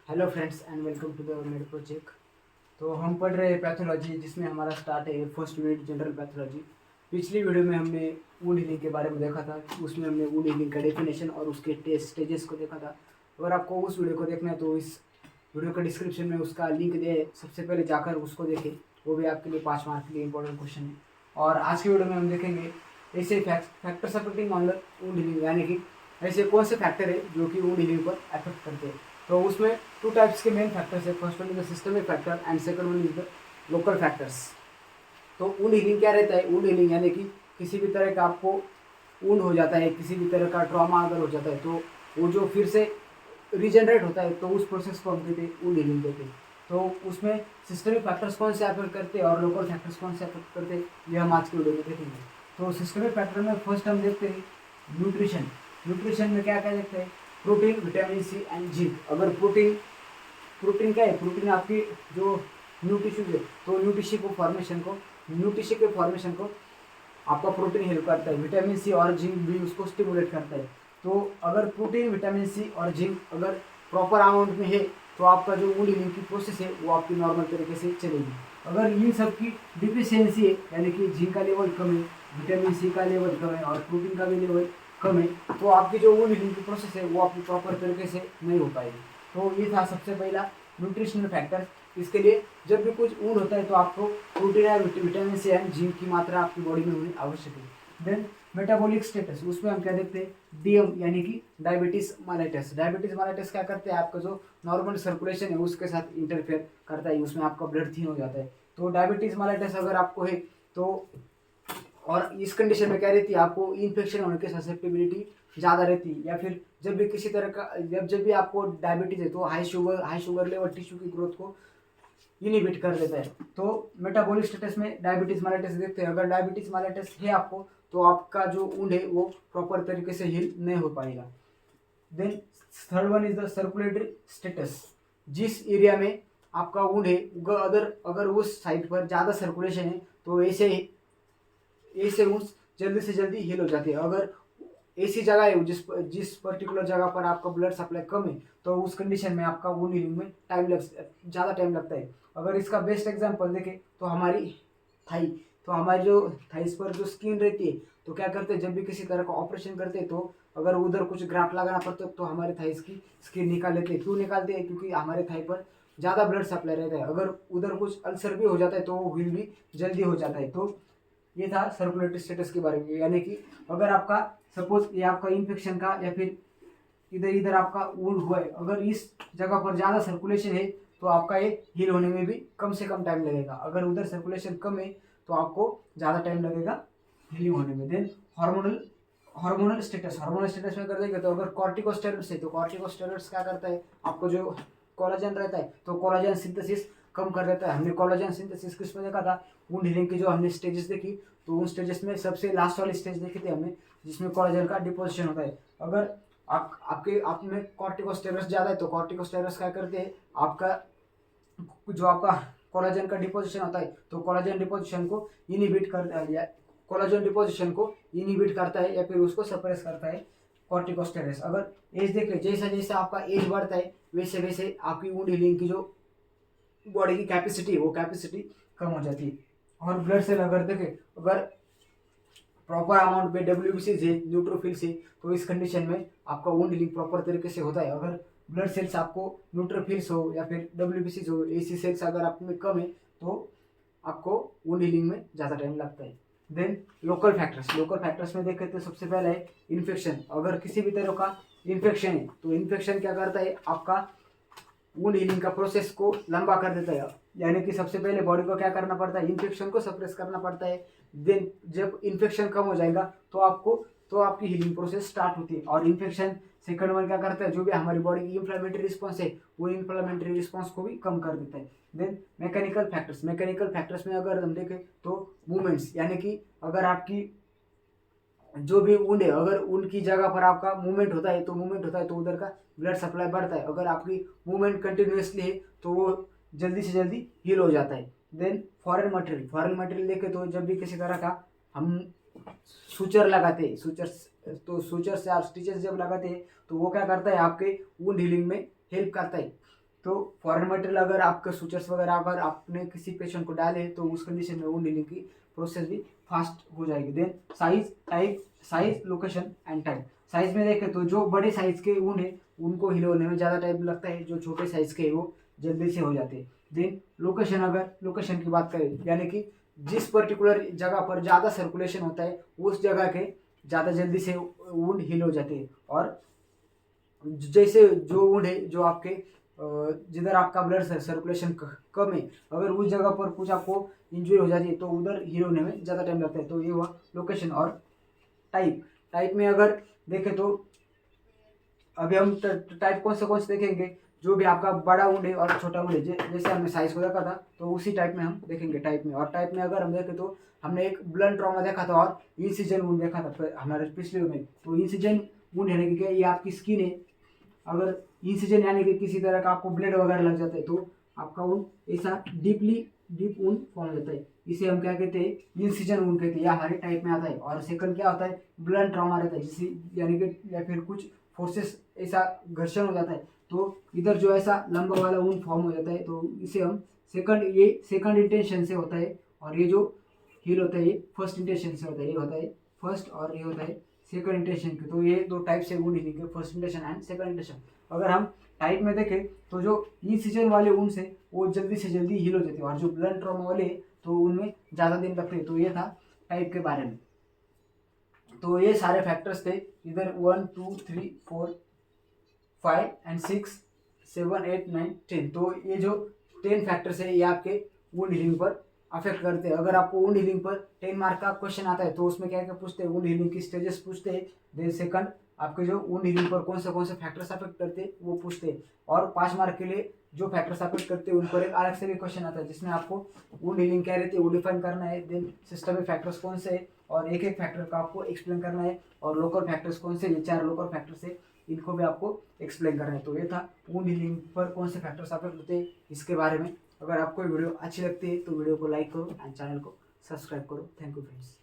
Hello friends and welcome to the med project. तो हम पढ़ रहे हैं पैथोलॉजी, जिसमें हमारा स्टार्ट है फर्स्ट यूनिट जनरल पैथोलॉजी। पिछली वीडियो में हमने वुंड हीलिंग के बारे में देखा था। उसमें हमने वुंड हीलिंग का डेफिनेशन और उसके टेस्ट स्टेजेस को देखा था। अगर आपको उस वीडियो को देखना है तो इस वीडियो का डिस्क्रिप्शन में उसका लिंक दे, सबसे पहले जाकर उसको देखें। वो भी आपके लिए 5 मार्क के लिए इंपॉर्टेंट क्वेश्चन है। और आज की वीडियो में हम देखेंगे ऐसे factors affecting on the wound healing, यानी कि ऐसे कौन से फैक्टर है जो कि वुंड हीलिंग पर अफेक्ट करते हैं। तो उसमें टू टाइप्स के मेन फैक्टर्स है। First one is the systemic factor and second one is the local factors. तो वुंड हीलिंग क्या रहता है? वुंड हीलिंग यानी कि किसी भी तरह का आपको वुंड हो जाता है, किसी भी तरह का ट्रॉमा अगर हो जाता है तो वो जो फिर से रीजनरेट होता है, तो उस प्रोसेस को हम कहते हैं वुंड हीलिंग कहते हैं। तो उसमें सिस्टमिक फैक्टर्स कौन से अफेक्ट करते हैं और लोकल फैक्टर्स कौन से अफेक्ट करते हैं, ये हम आज की वीडियो में देखेंगे। तो सिस्टमिक फैक्टर में फर्स्ट हम देखते हैं न्यूट्रिशन। न्यूट्रिशन में क्या क्या देखते हैं? Protein, vitamin C and zinc. अगर प्रोटीन प्रोटीन क्या है? प्रोटीन आपकी जो न्यू टिश्यू है, तो न्यू टिश्यू के फॉर्मेशन को आपका प्रोटीन हेल्प करता है। विटामिन सी और जिंक भी उसको स्टिमुलेट करता है। तो अगर प्रोटीन, विटामिन सी और जिंक अगर प्रॉपर अमाउंट में है तो आपका जो वुंड हीलिंग की प्रोसेस है वो आपकी नॉर्मल तरीके से चलेगी। अगर इन सब की डिफिशियंसी है, यानी कि जिंक का लेवल कम है, विटामिन सी का लेवल कम है और प्रोटीन का भी लेवल कम है, तो आपकी जो वुंड हीलिंग की प्रोसेस है वो आपकी प्रॉपर तरीके से नहीं हो पाएगी। तो ये था सबसे पहला न्यूट्रिशनल फैक्टर। इसके लिए जब भी कुछ वुंड होता है तो आपको प्रोटीन या विटामिन सी एंड जिंक की मात्रा आपकी बॉडी में होनी आवश्यक है। देन मेटाबॉलिक स्टेटस, उसमें हम क्या देखते हैं? डीएम यानी कि डायबिटीज मेलाइटस। डायबिटीज मेलाइटस क्या करते हैं? आपका जो नॉर्मल सर्कुलेशन है उसके साथ इंटरफेयर करता है, उसमें आपका ब्लड थिन हो जाता है। तो डायबिटीज मेलाइटस अगर आपको है तो, और इस कंडीशन में क्या रहती है? आपको इन्फेक्शन होने की ससेप्टिबिलिटी ज़्यादा रहती है। या फिर जब भी किसी तरह का जब भी आपको डायबिटीज है तो हाई शुगर लेवल टिश्यू की ग्रोथ को इनिबिट कर देता है। तो मेटाबॉलिक स्टेटस में डायबिटीज मेलाइटस देखते हैं। अगर डायबिटीज मेलाइटस है आपको तो आपका जो वुंड है वो प्रॉपर तरीके से हील नहीं हो पाएगा। Then third one is the circulatory status. जिस एरिया में आपका वुंड है अगर उस साइड पर ज़्यादा सर्कुलेशन है तो ऐसे वुंड्स जल्दी से जल्दी हील हो जाती है। अगर ऐसी जगह है जिस पर्टिकुलर जगह पर आपका ब्लड सप्लाई कम है तो उस कंडीशन में आपका वुंड हीलिंग में ज़्यादा टाइम लगता है। अगर इसका बेस्ट एग्जांपल देखें तो हमारी थाई, तो हमारी जो थाइस पर जो स्किन रहती है, तो क्या करते हैं? जब भी किसी तरह का ऑपरेशन करते हैं तो अगर उधर कुछ ग्राफ्ट लगाना पड़ता है तो हमारे थाइस की स्किन निकाल लेते हैं। क्यों निकालते हैं? क्योंकि हमारे थाई पर ज़्यादा ब्लड सप्लाई रहता है। अगर उधर कुछ अल्सर भी हो जाता है तो वो हील भी जल्दी हो जाता है। तो ये था सर्कुलेटरी स्टेटस के बारे में, यानी कि अगर आपका सपोज ये आपका इन्फेक्शन का या फिर इधर इधर आपका वुंड हुआ है, अगर इस जगह पर ज़्यादा सर्कुलेशन है तो आपका ये हील होने में भी कम से कम टाइम लगेगा। अगर उधर सर्कुलेशन कम है तो आपको ज़्यादा टाइम लगेगा हीलिंग होने में। देन हार्मोनल स्टेटस में कर देंगे तो अगर कॉर्टिकोस्टेरॉइड्स है तो कॉर्टिकोस्टेरॉइड्स क्या करता है? आपको जो कोलाजन रहता है तो कोलाजन सिंथेसिस कम कर देता है। हमने कोलाजन सिंथेसिस किस में देखा था? वुंड हीलिंग की जो हमने स्टेजेस देखी, तो उन स्टेजेस में सबसे लास्ट वाली स्टेज देखी थी हमने, जिसमें कोलाजन का डिपोजिशन होता है। अगर आप में कॉर्टिकोस्टेरॉइड्स ज़्यादा है तो कॉर्टिकोस्टेरॉइड्स क्या करते हैं? आपका जो आपका कोलाजन का डिपोजिशन होता है तो कोलाजन डिपोजिशन को इनहिबिट करता है या फिर उसको सप्रेस करता है कॉर्टिकोस्टेरॉइड्स। अगर एज देख ले, जैसा जैसा आपका एज बढ़ता है वैसे वैसे आपकी वुंड हीलिंग की जो बॉडी की कैपेसिटी है वो कैपेसिटी कम हो जाती है। और ब्लड सेल अगर देखें, अगर प्रॉपर अमाउंट में डब्ल्यूबीसी है, न्यूट्रोफिल्स है, तो इस कंडीशन में आपका वुंड हीलिंग प्रॉपर तरीके से होता है। अगर ब्लड सेल्स आपको न्यूट्रोफिल्स हो या फिर डब्ल्यूबीसी हो, एसी सेल्स अगर आप में कम है तो आपको वुंड हीलिंग में ज़्यादा टाइम लगता है। देन लोकल फैक्टर्स में देखें तो सबसे पहले है इन्फेक्शन। अगर किसी भी तरह का इन्फेक्शन है तो इन्फेक्शन क्या करता है? आपका वुंड हीलिंग का प्रोसेस को लंबा कर देता है। यानी कि सबसे पहले बॉडी को क्या करना पड़ता है? इन्फेक्शन को सप्रेस करना पड़ता है। देन जब इन्फेक्शन कम हो जाएगा तो आपकी हीलिंग प्रोसेस स्टार्ट होती है। और इन्फेक्शन सेकंड वन क्या करता है? जो भी हमारी बॉडी की इन्फ्लेमेटरी रिस्पॉन्स है वो इन्फ्लेमेटरी रिस्पॉन्स को भी कम कर देता है। देन मैकेनिकल फैक्टर्स में अगर हम देखें तो मूवमेंट्स, यानी कि अगर आपकी जो भी वुंड है, अगर वुंड की जगह पर आपका मूवमेंट होता है तो उधर का ब्लड सप्लाई बढ़ता है। अगर आपकी मूवमेंट कंटिन्यूसली है तो वो जल्दी से जल्दी हील हो जाता है। देन फॉरेन मटेरियल देखे तो जब भी किसी तरह का हम सूचर लगाते हैं, सूचर से आप स्टिचेस जब लगाते हैं तो वो क्या करता है? आपके वुंड हीलिंग में हेल्प करता है। तो फॉरेन मटेरियल अगर आपके सूचर्स वगैरह अगर आपने किसी पेशेंट को डाले तो उस कंडीशन में वुंड हीलिंग की प्रोसेस भी फास्ट हो जाएगी। Then size, type, size, location and time. Size में देखें तो जो बड़े साइज के वुंड है उनको हील होने में ज़्यादा टाइम लगता है, जो छोटे साइज के वो जल्दी से हो जाते हैं। देन लोकेशन, अगर लोकेशन की बात करें यानी कि जिस पर्टिकुलर जगह पर ज़्यादा सर्कुलेशन होता है उस जगह के ज़्यादा जल्दी से वुंड हील हो जाते हैं। और जैसे जो वुंड है जो आपके जिधर आपका ब्लड सर्कुलेशन कम है, अगर उस जगह पर कुछ आपको इंजरी हो जाती है तो उधर हील होने में ज़्यादा टाइम लगता है। तो ये हुआ लोकेशन। और टाइप, टाइप में अगर देखें तो अभी हम टाइप कौन से देखेंगे, जो भी आपका बड़ा वुंड है और छोटा वुंड है, जैसे हमने साइज को देखा था तो उसी टाइप में हम देखेंगे टाइप में। और टाइप में अगर हम देखें तो हमने एक ब्लंट ट्रॉमा देखा था और इंसिजन वुंड देखा था हमारे पिछले में। तो इंसिजन वुंड यानी कि क्या, ये आपकी स्किन है, अगर इंसिजन यानी कि किसी तरह का आपको ब्लेड वगैरह लग जाता है तो आपका वुंड ऐसा डीप वुंड फॉर्म हो जाता है, इसे हम क्या कहते हैं, इंसिजन वुंड कहते हैं। या हमारे टाइप में आता है। और सेकंड क्या होता है, ब्लंट ट्रॉमा रहता है, जिसे यानी कि या फिर कुछ फोर्सेस ऐसा घर्षण हो जाता है तो इधर जो ऐसा लंबा वाला वुंड फॉर्म हो जाता है, तो इसे हम सेकंड, ये सेकंड इंटेंशन से होता है। और ये जो हील होता है ये फर्स्ट इंटेंशन से होता है। ये होता है फर्स्ट और ये होता है सेकंड इंटेंशन के। तो ये दो टाइप से वुंड हीलिंग है, first intention and second intention. अगर हम टाइप में देखें तो जो इंसिजन वाले वुंड्स है वो जल्दी से जल्दी हील हो जाते हैं, और जो ब्लंट ट्रॉमा वाले है तो उनमें ज़्यादा दिन लगते हैं। तो ये था टाइप के बारे में। तो ये सारे फैक्टर्स थे, इधर 1 2 3 4 5 एंड 6 7 8 9 10। तो ये जो 10 फैक्टर्स है ये आपके वुंड हीलिंग पर अफेक्ट करते हैं। अगर आपको वुंड हीलिंग पर 10 मार्क का क्वेश्चन आता है तो उसमें क्या क्या पूछते हैं, वुंड हीलिंग की स्टेजेस पूछते हैं। देन सेकंड आपके जो वुंड हीलिंग पर कौन से फैक्टर्स अफेक्ट करते हैं वो पूछते हैं। और 5 मार्क के लिए जो फैक्टर्स अफेक्ट करते हैं उन पर एक अलग से भी क्वेश्चन आता है, जिसमें आपको वुंड हीलिंग क्या रहती है वो डिफाइन करना है। देन सिस्टमिक फैक्टर्स कौन से है और एक एक फैक्टर का आपको एक्सप्लेन करना है। और लोकल फैक्टर्स कौन से, ये 4 लोकल फैक्टर्स है, इनको भी आपको एक्सप्लेन करना है। तो ये था वुंड हीलिंग पर कौन से फैक्टर्स अफेक्ट होते हैं इसके बारे में। अगर आपको वीडियो अच्छी लगती है तो वीडियो को लाइक करो एंड चैनल को सब्सक्राइब करो। Thank you friends.